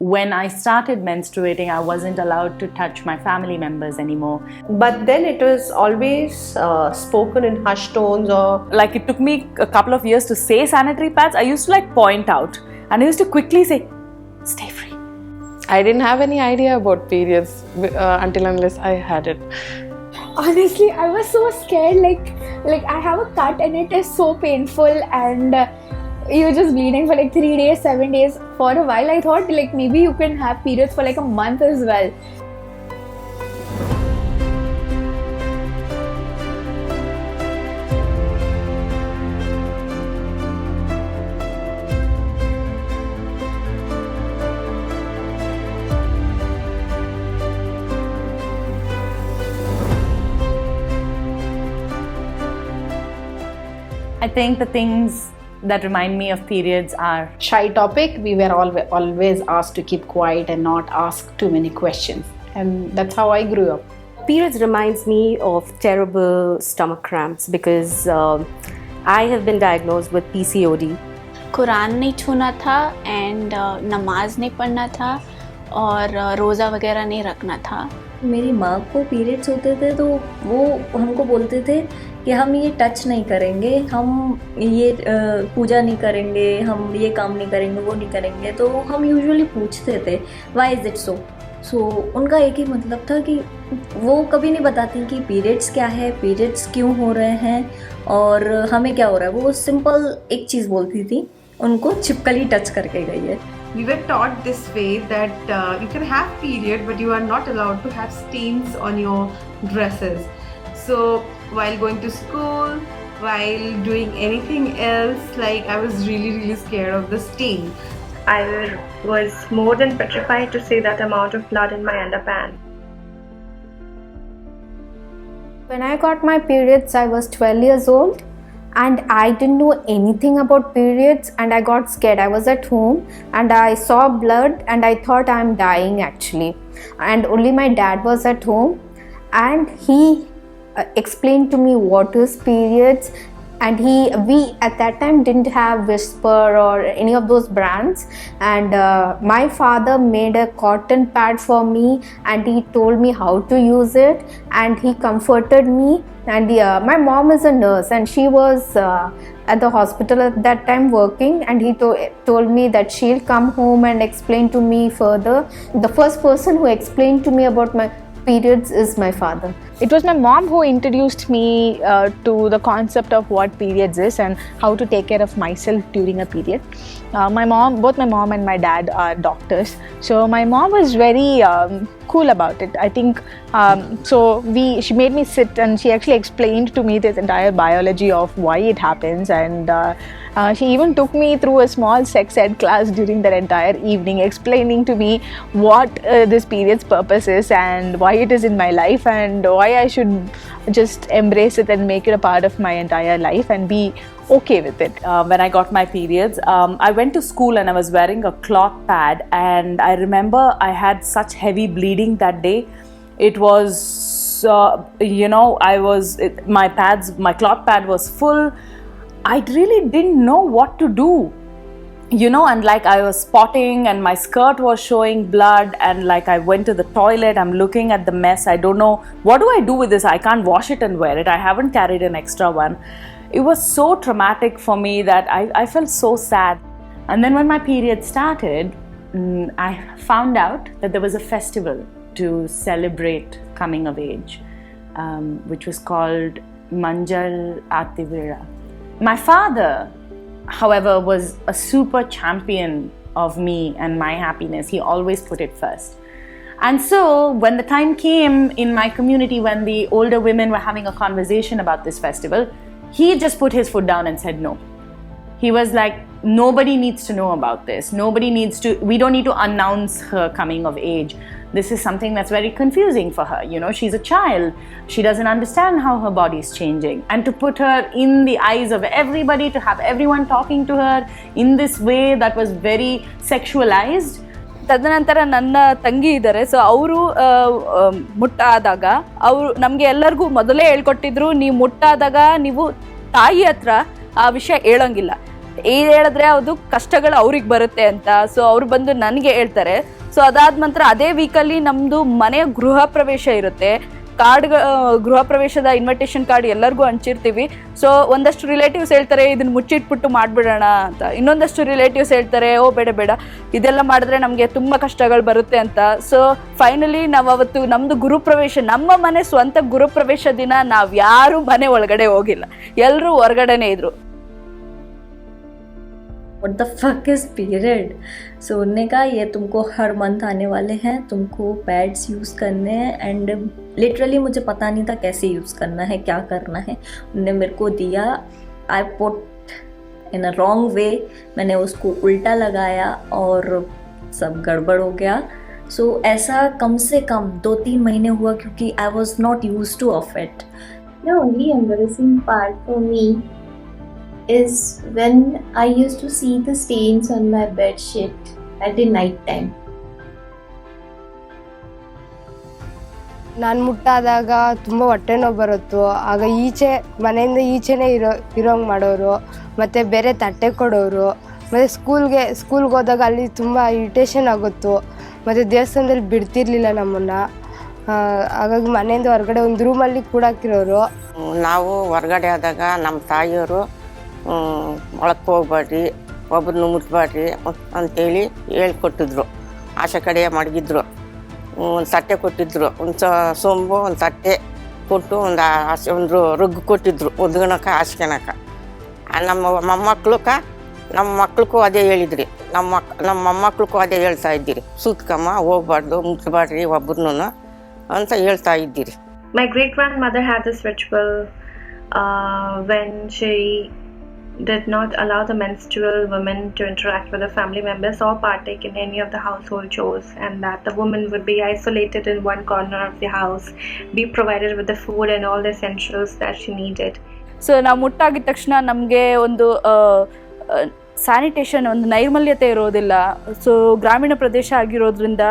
when I started menstruating, I wasn't allowed to touch my family members anymore. But then it was always spoken in hushed tones, or like it took me a couple of years to say sanitary pads. I used to like point out and I used to quickly say, stay free. I didn't have any idea about periods until unless I had it. Honestly, I was so scared. Like I have a cut and it is so painful, and you're just bleeding for like 3 days, 7 days. For a while, I thought like maybe you can have periods for like a month as well. I think the things that remind me of periods are shy topic. We were always asked to keep quiet and not ask too many questions, and that's how I grew up. Periods reminds me of terrible stomach cramps because I have been diagnosed with PCOD. Quran नहीं छूना था and नमाज नहीं पढ़ना था और रोज़ा वगैरह नहीं रखना था. मेरी माँ को पीरियड्स होते थे तो वो हमको बोलते थे कि हम ये टच नहीं करेंगे, हम ये पूजा नहीं करेंगे, हम ये काम नहीं करेंगे, वो नहीं करेंगे. तो हम यूजुअली पूछते थे व्हाई इज़ इट सो. उनका एक ही मतलब था कि वो कभी नहीं बताती कि पीरियड्स क्या है, पीरियड्स क्यों हो रहे हैं और हमें क्या हो रहा है. वो सिंपल एक चीज़ बोलती थी, उनको छिपकली टच करके गई है. We were taught this way that you can have period but you are not allowed to have stains on your dresses. So while going to school, while doing anything else, like I was really scared of the stain. I was more than petrified to see that amount of blood in my underpants. When I got my periods, I was 12 years old. And I didn't know anything about periods, and I got scared. I was at home and I saw blood and I thought I'm dying actually. And only my dad was at home, and he explained to me what is periods. And we at that time didn't have Whisper or any of those brands, and my father made a cotton pad for me and he told me how to use it and he comforted me. And my mom is a nurse and she was at the hospital at that time working, and he told me that she'll come home and explain to me further. The first person who explained to me about my periods is my father. It was my mom who introduced me to the concept of what periods is and how to take care of myself during a period. Both my mom and my dad are doctors, so my mom was very cool about it. I think she made me sit and she actually explained to me this entire biology of why it happens, and she even took me through a small sex ed class during that entire evening, explaining to me what this period's purpose is and why it is in my life and why I should just embrace it and make it a part of my entire life and be okay with it. When I got my periods, I went to school and I was wearing a cloth pad, and I remember I had such heavy bleeding that day. It was, my cloth pad was full. I really didn't know what to do, and like I was spotting and my skirt was showing blood, and like I went to the toilet, I'm looking at the mess. I don't know, what do I do with this? I can't wash it and wear it. I haven't carried an extra one. It was so traumatic for me that I felt so sad. And then when my period started, I found out that there was a festival to celebrate coming of age, which was called Manjal Ativira. My father, however, was a super champion of me and my happiness. He always put it first. And so when the time came in my community when the older women were having a conversation about this festival, he just put his foot down and said no. He was like, nobody needs to know about this. We don't need to announce her coming of age. This is something that's very confusing for her. She's a child. She doesn't understand how her body is changing. And to put her in the eyes of everybody, to have everyone talking to her in this way that was very sexualized. ತದನಂತರ ನನ್ನ ತಂಗಿ ಇದ್ದಾರೆ. So ಅವರು ಮುಟ್ಟಾದಾಗ ಅವರು ನಮಗೆ ಎಲ್ಲರಿಗೂ ಮೊದಲೇ ಹೇಳ್ಕೊಟ್ಟಿದ್ರು, ನೀವು ಮುಟ್ಟಾದಾಗ ನೀವು ತಾಯಿ ಹತ್ರ ಆ ವಿಷಯ ಹೇಳೋಂಗಿಲ್ಲ. ಹೇಳಿದ್ರೆ ಅದು ಕಷ್ಟಗಳು ಅವ್ರಿಗೆ ಬರುತ್ತೆ ಅಂತ. ಸೊ ಅವ್ರು ಬಂದು ನನಗೆ ಹೇಳ್ತಾರೆ. ಸೊ ಅದಾದ ನಂತರ ಅದೇ ವೀಕಲ್ಲಿ ನಮ್ಮದು ಮನೆಯ ಗೃಹ ಪ್ರವೇಶ ಇರುತ್ತೆ. ಗೃಹ ಪ್ರವೇಶದ ಇನ್ವಿಟೇಷನ್ ಕಾರ್ಡ್ ಎಲ್ಲರಿಗೂ ಹಂಚಿರ್ತೀವಿ. ಸೊ ಒಂದಷ್ಟು ರಿಲೇಟಿವ್ಸ್ ಹೇಳ್ತಾರೆ ಇದನ್ನು ಮುಚ್ಚಿಟ್ಬಿಟ್ಟು ಮಾಡಿಬಿಡೋಣ ಅಂತ, ಇನ್ನೊಂದಷ್ಟು ರಿಲೇಟಿವ್ಸ್ ಹೇಳ್ತಾರೆ ಓ ಬೇಡ ಇದೆಲ್ಲ ಮಾಡಿದ್ರೆ ನಮಗೆ ತುಂಬ ಕಷ್ಟಗಳು ಬರುತ್ತೆ ಅಂತ. ಸೊ ಫೈನಲಿ ನಾವು ಅವತ್ತು ನಮ್ಮದು ಗೃಹಪ್ರವೇಶ, ನಮ್ಮ ಮನೆ ಸ್ವಂತ ಗೃಹಪ್ರವೇಶ ದಿನ ನಾವು ಯಾರೂ ಮನೆ ಒಳಗಡೆ ಹೋಗಿಲ್ಲ, ಎಲ್ಲರೂ ಹೊರಗಡೆನೇ ಇದ್ರು. What the fuck is period? So उन्होंने कहा ये तुमको हर मंथ आने वाले हैं, तुमको पैड्स यूज़ करने हैं. एंड लिटरली मुझे पता नहीं था कैसे यूज़ करना है, क्या करना है. उन्होंने मेरे को दिया, I put in a wrong way, मैंने उसको उल्टा लगाया और सब गड़बड़ हो गया. सो ऐसा कम से कम 2-3 महीने हुआ क्योंकि I was not use two of it. The only embarrassing part for me is when I used to see the stains on my bed sheet at the night time. ನಾನು ಮುಟ್ಟಾದಾಗ ತುಂಬ ಹೊಟ್ಟೆ ನೋವು ಬರುತ್ತೋ, ಆಗ ಮನೆಯಿಂದ ಈಚೆನೇ ಇರೋಂಗೆ ಮಾಡೋರು, ಮತ್ತು ಬೇರೆ ತಟ್ಟೆ ಕೊಡೋರು. ಮತ್ತು ಸ್ಕೂಲ್ಗೆ ಹೋದಾಗ ಅಲ್ಲಿ ತುಂಬ ಇರಿಟೇಷನ್ ಆಗುತ್ತೋ, ಮತ್ತು ದೇವಸ್ಥಾನದಲ್ಲಿ ಬಿಡ್ತಿರ್ಲಿಲ್ಲ ನಮ್ಮನ್ನು. ಹಾಗಾಗಿ ಮನೆಯಿಂದ ಹೊರಗಡೆ ಒಂದು ರೂಮಲ್ಲಿ ಕೂಡಾಕಿರೋರು. ನಾವು ಹೊರಗಡೆ ಆದಾಗ ನಮ್ಮ ತಾಯಿಯವರು ಒಳಕ್ಕೆ ಹೋಗ್ಬೇಡ್ರಿ, ಒಬ್ಬರನ್ನು ಮುಟ್ಬೇಡ್ರಿ ಅಂತೇಳಿ ಹೇಳ್ಕೊಟ್ಟಿದ್ರು. ಆಶೆ ಕಡೆ ಮಡಗಿದ್ರು, ಒಂದು ತಟ್ಟೆ ಕೊಟ್ಟಿದ್ರು, ಒಂದು ಸೊಂಬು ಒಂದು ತಟ್ಟೆ ಕೊಟ್ಟು ಒಂದು ರೊಗ್ಗು ಕೊಟ್ಟಿದ್ರು ಒದ್ಗಣಕ್ಕೆ ಹಾಸ್ಕೊಳಕ್ಕೆ. ನಮ್ಮ ಮಕ್ಳಿಗೂ ಅದೇ ಹೇಳಿದ್ರಿ, ನಮ್ಮ ಮೊಮ್ಮಕ್ಳಿಗೂ ಅದೇ ಹೇಳ್ತಾ ಇದ್ದೀರಿ, ಸೂತ್ಕಮ್ಮ ಹೋಗ್ಬಾರ್ದು, ಮುಟ್ಬಾರ್ರಿ ಒಬ್ಬರನ್ನು ಅಂತ ಹೇಳ್ತಾ ಇದ್ದೀರಿ. My great grandmother had this ritual when she did not allow the menstrual women to interact with the family members or partake in any of the household chores, and that the woman would be isolated in one corner of the house, be provided with the food and all the essentials that she needed. So ನಾವು ಮುಟ್ಟಾಗಿದ ತಕ್ಷಣ ನಮಗೆ ಒಂದು sanitation, ಒಂದು ನೈರ್ಮಲ್ಯತೆ ಇರೋದಿಲ್ಲ. So ಗ್ರಾಮೀಣ ಪ್ರದೇಶ ಆಗಿರೋದ್ರಿಂದ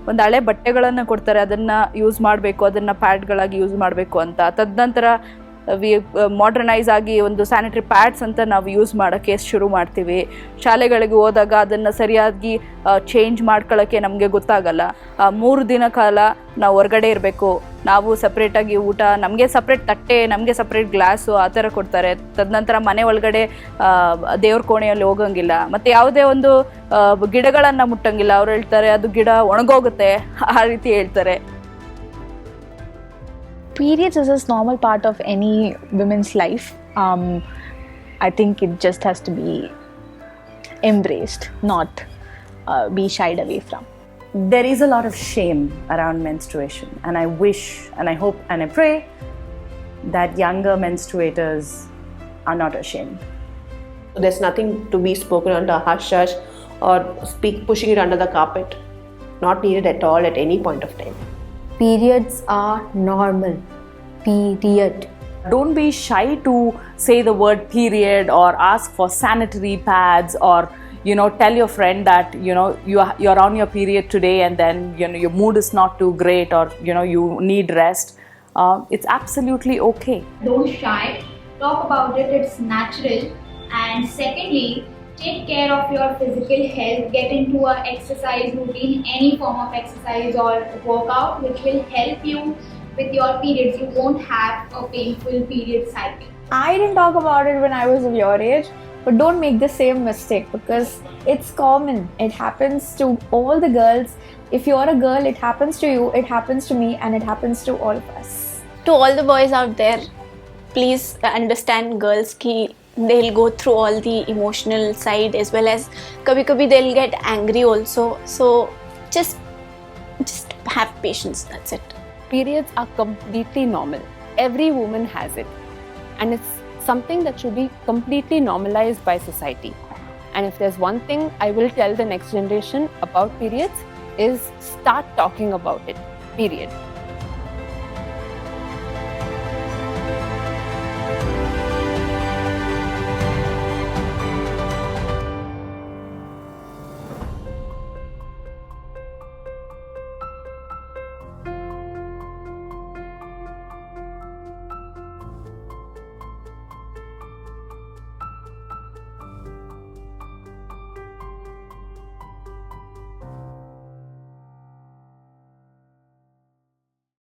ಒಂದು ಹಳೆ ಬಟ್ಟೆಗಳನ್ನು ಕೊಡ್ತಾರೆ, ಅದನ್ನು ಯೂಸ್ ಮಾಡಬೇಕು, ಅದನ್ನು ಪ್ಯಾಡ್ಗಳಾಗಿ ಯೂಸ್ ಮಾಡಬೇಕು ಅಂತ. ತದನಂತರ ಮಾಡ್ರನೈಸ್ ಆಗಿ ಒಂದು ಸ್ಯಾನಿಟರಿ ಪ್ಯಾಡ್ಸ್ ಅಂತ ನಾವು ಯೂಸ್ ಮಾಡೋಕ್ಕೆ ಶುರು ಮಾಡ್ತೀವಿ. ಶಾಲೆಗಳಿಗೆ ಹೋದಾಗ ಅದನ್ನು ಸರಿಯಾಗಿ ಚೇಂಜ್ ಮಾಡ್ಕೊಳ್ಳೋಕ್ಕೆ ನಮಗೆ ಗೊತ್ತಾಗಲ್ಲ. 3 ದಿನ ಕಾಲ ನಾವು ಹೊರಗಡೆ ಇರಬೇಕು. ನಾವು ಸಪ್ರೇಟಾಗಿ ಊಟ, ನಮಗೆ ಸಪ್ರೇಟ್ ತಟ್ಟೆ, ನಮಗೆ ಸಪ್ರೇಟ್ ಗ್ಲಾಸು ಆ ಥರ ಕೊಡ್ತಾರೆ. ತದನಂತರ ಮನೆ ಒಳಗಡೆ ದೇವ್ರ ಕೋಣೆಯಲ್ಲಿ ಹೋಗಂಗಿಲ್ಲ, ಮತ್ತು ಯಾವುದೇ ಒಂದು ಗಿಡಗಳನ್ನು ಮುಟ್ಟಂಗಿಲ್ಲ. ಅವ್ರು ಹೇಳ್ತಾರೆ ಅದು ಗಿಡ ಒಣಗೋಗುತ್ತೆ, ಆ ರೀತಿ ಹೇಳ್ತಾರೆ. Periods is a normal part of any women's life. I think it just has to be embraced, not be shied away from. There is a lot of shame around menstruation, and I wish and I hope and I pray that younger menstruators are not ashamed. There's nothing to be spoken under hush or pushing it under the carpet. Not needed at all at any point of time. Periods are normal. Period. Don't be shy to say the word period or ask for sanitary pads, or tell your friend that you're on your period today and then your mood is not too great, or you need rest. It's absolutely okay. Don't shy, talk about it, it's natural. And secondly, take care of your physical health, get into a exercise routine, any form of exercise or workout which will help you with your periods. You won't have a painful period cycle. I didn't talk about it when I was of your age, but don't make the same mistake because it's common. It happens to all the girls. If you're a girl, it happens to you, it happens to me, and it happens to all of us. To all the boys out there, please understand girls ki they'll go through all the emotional side as well as kabhi they'll get angry also. So just have patience, that's it. Periods are completely normal. Every woman has it. And it's something that should be completely normalized by society. And if there's one thing I will tell the next generation about periods is start talking about it. Period.